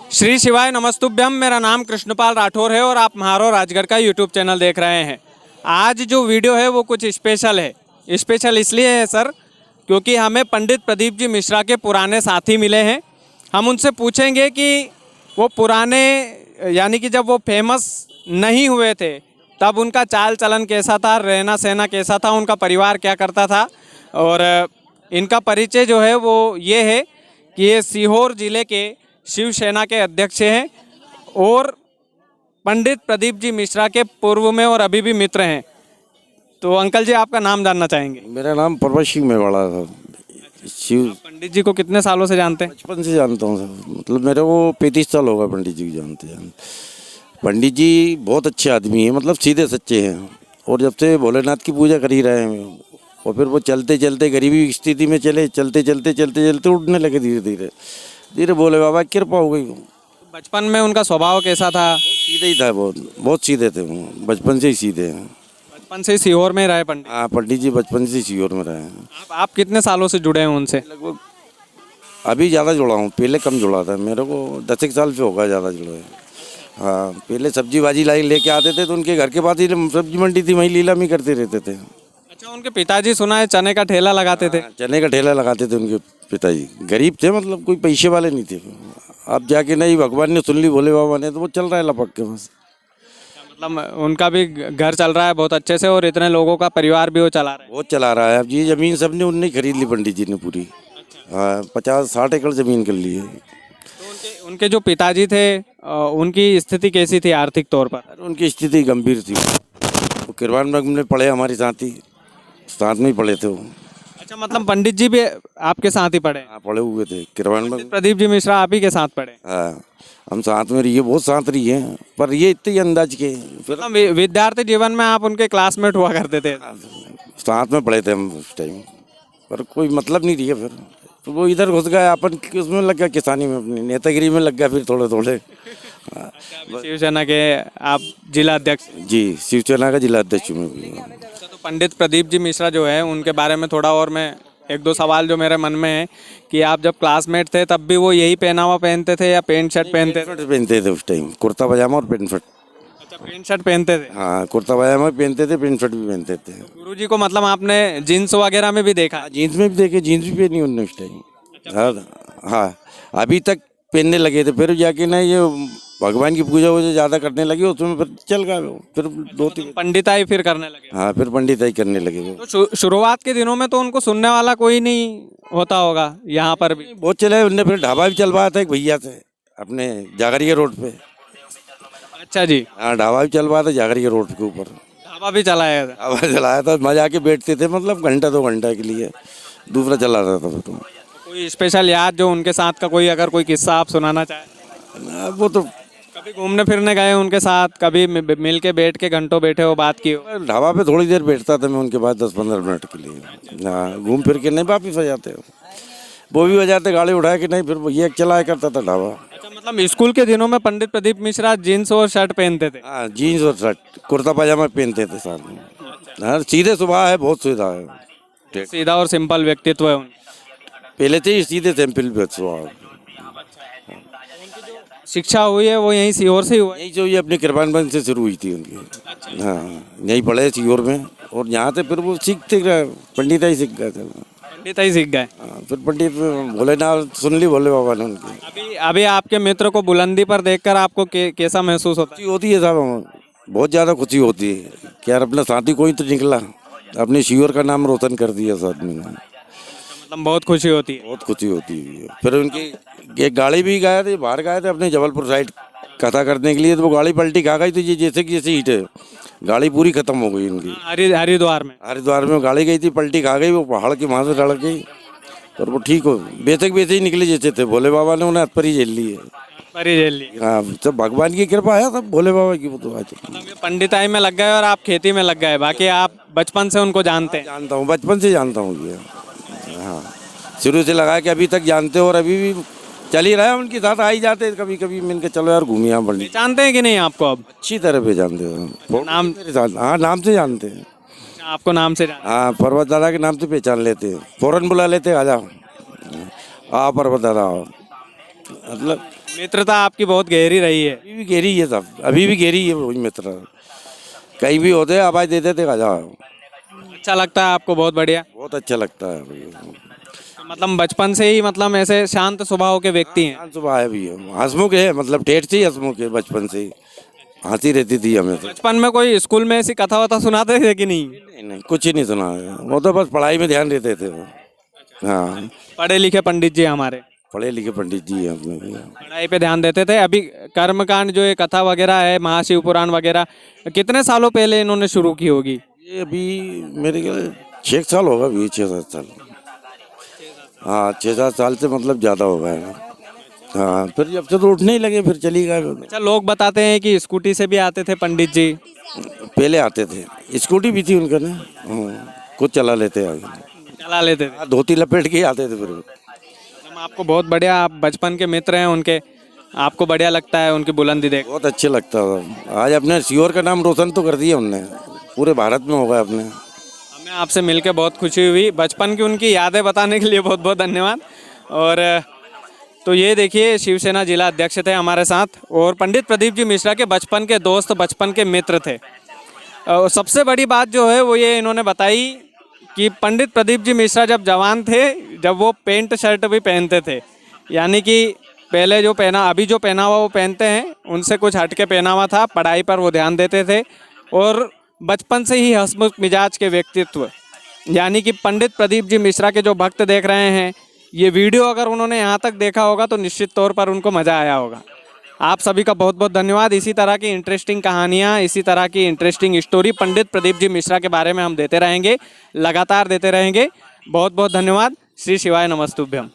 श्री शिवाय नमस्तुभ्यम। मेरा नाम कृष्णपाल राठौर है और आप म्हारो राजगढ़ का यूट्यूब चैनल देख रहे हैं। आज जो वीडियो है वो कुछ स्पेशल है। स्पेशल इसलिए है सर क्योंकि हमें पंडित प्रदीप जी मिश्रा के पुराने साथी मिले हैं। हम उनसे पूछेंगे कि वो पुराने यानी कि जब वो फेमस नहीं हुए थे तब उनका चाल चलन कैसा था, रहना सहना कैसा था, उनका परिवार क्या करता था। और इनका परिचय जो है वो ये है कि ये सीहोर ज़िले के शिवसेना के अध्यक्ष हैं और पंडित प्रदीप जी मिश्रा के पूर्व में और अभी भी मित्र हैं। तो अंकल जी आपका नाम जानना चाहेंगे? मेरा नाम परवत सिंह मेवाड़ा था। शिव पंडित जी को कितने सालों से जानते हैं? बचपन से जानता हूँ सर, मतलब मेरे को 35 साल होगा पंडित जी को जानते। पंडित जी बहुत अच्छे आदमी हैं, मतलब सीधे सच्चे हैं। और जब से भोलेनाथ की पूजा कर ही रहे हैं और फिर वो चलते चलते गरीबी की स्थिति में चलते चलते उठने लगे। धीरे धीरे धीरे भोले बाबा की कृपा हो गई। बचपन में उनका स्वभाव कैसा था? सीधे ही था, बहुत सीधे थे वो, बचपन से ही सीधे हैं। बचपन से ही सीहोर में रहे पंडित? हाँ, पंडित जी बचपन से ही सीहोर में रहे हैं। आप कितने सालों से जुड़े हैं उनसे? लगभग अभी ज़्यादा जुड़ा हूँ, पहले कम जुड़ा था। मेरे को 10 साल से होगा ज़्यादा जुड़ा है। हाँ, पहले सब्जी बाजी लाई लेके आते थे तो उनके घर के पास ही सब्जी मंडी थी, वहीं लीलामी करते रहते थे। अच्छा, उनके पिताजी सुना है चने का ठेला लगाते थे? चने का ठेला लगाते थे उनके पिताजी। गरीब थे, मतलब कोई पैसे वाले नहीं थे। अब जाके नहीं, भगवान ने सुन ली भोले बाबा ने, तो वो चल रहा है लपक के बस। मतलब उनका भी घर चल रहा है बहुत अच्छे से और इतने लोगों का परिवार भी वो चला रहे हैं? बहुत चला रहा है। अब ये ज़मीन सबने उनने खरीद ली, पंडित जी ने पूरी। हाँ, 50-60 एकड़ ज़मीन कर ली है। तो उनके जो पिताजी थे उनकी स्थिति कैसी थी आर्थिक तौर पर? उनकी स्थिति गंभीर थी। वो किरवान बाग में पढ़े, हमारे साथ में ही पढ़े थे वो। अच्छा, मतलब पंडित जी भी आपके साथ ही पढ़े? हाँ, पढ़े हुए थे किरवान बाग। प्रदीप जी मिश्रा आप ही के साथ पढ़े? हाँ, हम साथ में रहिए, बहुत साथ रहिए, पर ये इतने ही अंदाज के। फिर मतलब विद्यार्थी जीवन में आप उनके क्लासमेट हुआ करते थे? साथ में पढ़े थे हम उस टाइम, पर कोई मतलब नहीं रही। फिर तो वो इधर घुस गया, अपन उसमें लग गया, किसानी में, अपनी नेतागिरी में लग गया फिर थोड़े थोड़े। शिवसेना के आप जिला अध्यक्ष? जी, शिवसेना का जिला अध्यक्ष में भी। तो पंडित प्रदीप जी मिश्रा जो है उनके बारे में थोड़ा और मैं एक दो सवाल जो मेरे मन में है कि आप जब क्लासमेट थे तब भी वो यही पहनावा पहनते थे या पैंट शर्ट पहनते थे? पहनते थे उस टाइम, कुर्ता पजामा और पैंट शर्ट। अच्छा, पैंट शर्ट पहनते थे? हाँ, कुर्ता पजामा पहनते थे, पैंट शर्ट भी पहनते थे। गुरुजी को मतलब आपने जीन्स वगैरह में भी देखा? जीन्स में भी देखे, जीन्स भी पहनी उन्होंने उस टाइम। हाँ, अभी तक पहनने लगे थे। फिर जाके ना ये भगवान की पूजा वूजा ज़्यादा करने लगे, उसमें फिर चल गया वो। फिर 2-3 पंडिताई फिर करने लगे? हाँ, फिर पंडिताई करने लगे वो। तो शुरुआत के दिनों में तो उनको सुनने वाला कोई नहीं होता होगा यहाँ पर भी? बहुत चले उनने। फिर ढाबा भी चलवाया था एक भैया से अपने जागरिया रोड पे। अच्छा जी। हाँ, ढाबा भी चलवाया था जागरिया रोड के ऊपर। ढाबा भी चलाया था? ढाबा चलाया था, मजा आके बैठते थे, मतलब घंटा 2 घंटा के लिए दूसरा चला रहा था। तो कोई स्पेशल याद जो उनके साथ का कोई अगर कोई किस्सा आप सुनाना चाहें? वो तो कभी घूमने फिरने गए उनके साथ, कभी मिल के बैठ के घंटों बैठे हो, बात की हो? ढाबा पे थोड़ी देर बैठता था मैं उनके बाद, 10-15 मिनट के लिए। हाँ, घूम फिर के नहीं वापिस आ जाते। वो भी बजाते गाड़ी उठाए कि नहीं, फिर ये चलाया करता था ढाबा। अच्छा, मतलब स्कूल के दिनों में पंडित प्रदीप मिश्रा जीन्स और शर्ट पहनते थे? हाँ, जीन्स और शर्ट, कुर्ता पजामा पहनते थे साथ में। हाँ, सीधे स्वभाव है, बहुत सीधा है। सीधा और सिंपल व्यक्तित्व है उनका? पहले से ही सीधे सिंपल स्वभाव। शिक्षा हुई है वो यहीं सीहोर से हुआ? यही जो ये अपने किरपान बंद से शुरू हुई थी उनकी। हाँ, यहीं पढ़े सीहोर में और यहाँ से फिर वो सीखते गए, पंडिताई सीख गए थे। पंडिताई सीख गए? हाँ, फिर पंडित भोलेनाथ सुन ली भोले बाबा ने उनकी। अभी आपके मित्र को बुलंदी पर देखकर आपको कैसा महसूस होता है? खुशी होती है साहब, बहुत ज़्यादा खुशी होती है कि यार अपना साथी कोई तो निकला, अपने सीहोर का नाम रोशन कर दिया साथ में। मतलब बहुत खुशी होती है? बहुत खुशी होती है। फिर उनकी एक गाड़ी भी गए थे, बाहर गए थे अपने जबलपुर साइड कथा करने के लिए, तो वो गाड़ी पलटी खा गई। तो ये जैसे कि जैसे हीट है, गाड़ी पूरी खत्म हो गई उनकी। हरिद्वार में गाड़ी गई थी, पलटी खा गई, वो पहाड़ के वहाँ से लड़ गई। और वो ठीक हो, वैसे ही निकले जैसे थे। भोले बाबा ने उन्हें हथ पर ही झेल ली है। हाँ, सब भगवान की कृपा है, सब भोले बाबा की। वो तो आज पंडिताई में लग गए और आप खेती में लग गए, बाकी आप बचपन से उनको जानते हैं? जानता हूँ, बचपन से जानता हूँ ये। हाँ, शुरू से लगा के अभी तक जानते हो और अभी भी चल ही रहा है। उनके साथ आ ही जाते कभी कभी, मिल के चलो यार घूमिए यहाँ पंडित। जानते हैं कि नहीं आपको अब? अच्छी तरह पे जानते हो। नाम मेरे साथ? हाँ, नाम से जानते हैं। आपको नाम से जानते? हाँ, पर्वत दादा के नाम से पहचान लेते हैं, फौरन बुला लेते, आ जाओ, आ पर्वत दादा आओ। मतलब मित्रता आपकी बहुत गहरी रही है। अभी भी गहरी है सब, अभी भी गहरी है वही मित्र। कहीं भी होते आवाज़ देते थे, आ जाओ। अच्छा लगता है आपको? बहुत बढ़िया। बहुत अच्छा लगता है। तो मतलब बचपन से ही मतलब ऐसे शांत स्वभाव के व्यक्ति हैं। शांत स्वभाव है भी, हंसमुख है, मतलब ठेठ से ही हंसमुख है, बचपन से ही हंसी रहती थी हमें तो। बचपन में कोई स्कूल में ऐसी कथा वथा सुनाते थे कि नहीं? नहीं नहीं, कुछ ही नहीं सुना है, वो तो बस पढ़ाई में ध्यान देते थे वो। हाँ, पढ़े लिखे पंडित जी हमारे, पढ़े लिखे पंडित जी हैं अपने। पढ़ाई पे ध्यान देते थे। अभी कर्मकांड जो ये कथा वगैरह है, महाशिव पुराण वगैरह, कितने सालों पहले इन्होंने शुरू की होगी? ये अभी मेरे ख्याल 6 साल होगा, अभी 6-7 साल। हाँ, 6-7 साल से मतलब ज़्यादा हो गया है। हाँ, फिर जब से तो उठने ही लगे, फिर चली गए। अच्छा, लोग बताते हैं कि स्कूटी से भी आते थे पंडित जी। पहले आते थे, स्कूटी भी थी उनका ना। हाँ, खुद चला लेते आगे, चला लेते थे। धोती लपेट के ही आते थे फिर। हम आपको बहुत बढ़िया, आप बचपन के मित्र हैं उनके, आपको बढ़िया लगता है उनकी बुलंदी देख? बहुत अच्छे लगता था। आज अपने सीहोर का नाम रोशन तो कर दिया उनने, पूरे भारत में होगा अपने। हमें आपसे मिलकर बहुत खुशी हुई। बचपन की उनकी यादें बताने के लिए बहुत बहुत धन्यवाद। और तो ये देखिए, शिवसेना जिला अध्यक्ष थे हमारे साथ, और पंडित प्रदीप जी मिश्रा के बचपन के दोस्त, बचपन के मित्र थे। और सबसे बड़ी बात जो है वो ये इन्होंने बताई कि पंडित प्रदीप जी मिश्रा जब जवान थे, जब वो पेंट शर्ट भी पहनते थे, यानी कि पहले जो पहना, अभी जो पहनावा वो पहनते हैं उनसे कुछ हट के पहनावा था। पढ़ाई पर वो ध्यान देते थे और बचपन से ही हंसमुख मिजाज के व्यक्तित्व, यानी कि पंडित प्रदीप जी मिश्रा के जो भक्त देख रहे हैं, ये वीडियो अगर उन्होंने यहाँ तक देखा होगा तो निश्चित तौर पर उनको मज़ा आया होगा। आप सभी का बहुत बहुत धन्यवाद। इसी तरह की इंटरेस्टिंग कहानियाँ, इसी तरह की इंटरेस्टिंग स्टोरी पंडित प्रदीप जी मिश्रा के बारे में हम देते रहेंगे, लगातार देते रहेंगे। बहुत बहुत धन्यवाद। श्री शिवाय नमस्तुभ्यम।